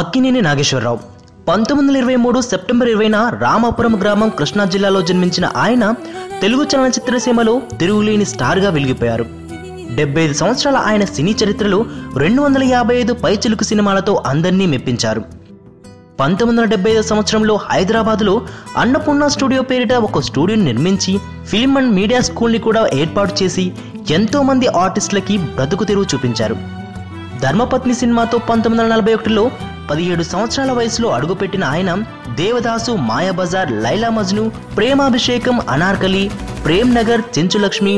Akkineni Nageswararao 1923 September 20న Ramapuram గ్రామం కృష్ణా జిల్లాలో జన్మించిన ఆయన తెలుగు చలనచిత్ర సీమలో తిరుగులేని స్టార్గా వెలిగిపోయారు. 75 సంవత్సరాల ఆయన సినీ చరిత్రలో 255 పైచిలుకు సినిమాలతో అందరినీ మెప్పించారు. 1975 సంవత్సరంలో హైదరాబాద్లో అన్నపూర్ణ స్టూడియో పేరిట ఒక స్టూడియోని నిర్మించి ఫిల్మ్ అండ్ మీడియా స్కూల్ని కూడా ఏర్పాటు చేసి ఎంతో మంది ఆర్టిస్టులకి బ్రతుకు తెరువు చూపించారు. ధర్మపత్ని సినిమాతో 1941లో 17 సంవత్సరాల వయసులో అడుగుపెట్టిన ఆయన దేవదాసు, మాయాబజార్, లైలా మజ్ను, ప్రేమాభిషేకం, అనార్కలి, ప్రేమ్ నగర్, చెంచులక్ష్మి,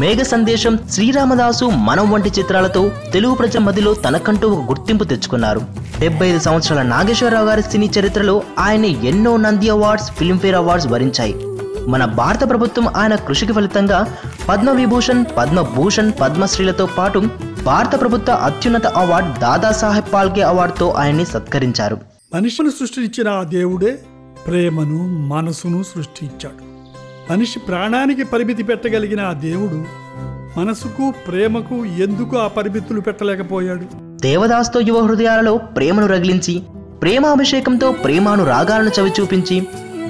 మేఘ సందేశం, శ్రీరామదాసు, మనం వంటి చిత్రాలతో తెలుగు ప్రజల మధ్యలో తనకంటూ ఒక గుర్తింపు తెచ్చుకున్నారు. 75 సంవత్సరాల నాగేశ్వరరావు గారి సినీ చరిత్రలో ఆయన ఎన్నో నంది అవార్డ్స్, ఫిల్మ్ఫేర్ అవార్డ్స్ వరించాయి. మన భారత ప్రభుత్వం ఆయన కృషికి ఫలితంగా పద్మవిభూషణ్, పద్మభూషణ్, పద్మశ్రీలతో పాటు భారత ప్రభుత్వ అత్యున్నత అవార్డు దాదాసాహెబ్ ఫాల్కే అవార్డుతో ఆయన్ని సత్కరించారు. మనిషిని సృష్టించిన ఆ దేవుడే ప్రేమను, మనసును సృష్టించాడు. మనిషి ప్రాణానికి పరిమితి పెట్టగలిగిన ఆ దేవుడు మనసుకు, ప్రేమకు ఎందుకు ఆ పరిమితులు పెట్టలేకపోయాడు? దేవదాస్తో యువ హృదయాలలో ప్రేమను రగిలించి, ప్రేమాభిషేకంతో ప్రేమాను రాగాలను చవి చూపించి,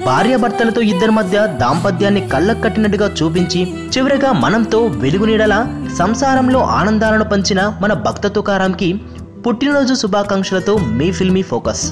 భార్యాభర్తలతో ఇద్దరి మధ్య దాంపత్యాన్ని కళ్ళకు కట్టినట్టుగా చూపించి, చివరిగా మనంతో వెలుగునీడలా సంసారంలో ఆనందాలను పంచిన మన భక్త తుకారాంకి పుట్టినరోజు శుభాకాంక్షలతో మీ ఫిల్మీ ఫోకస్.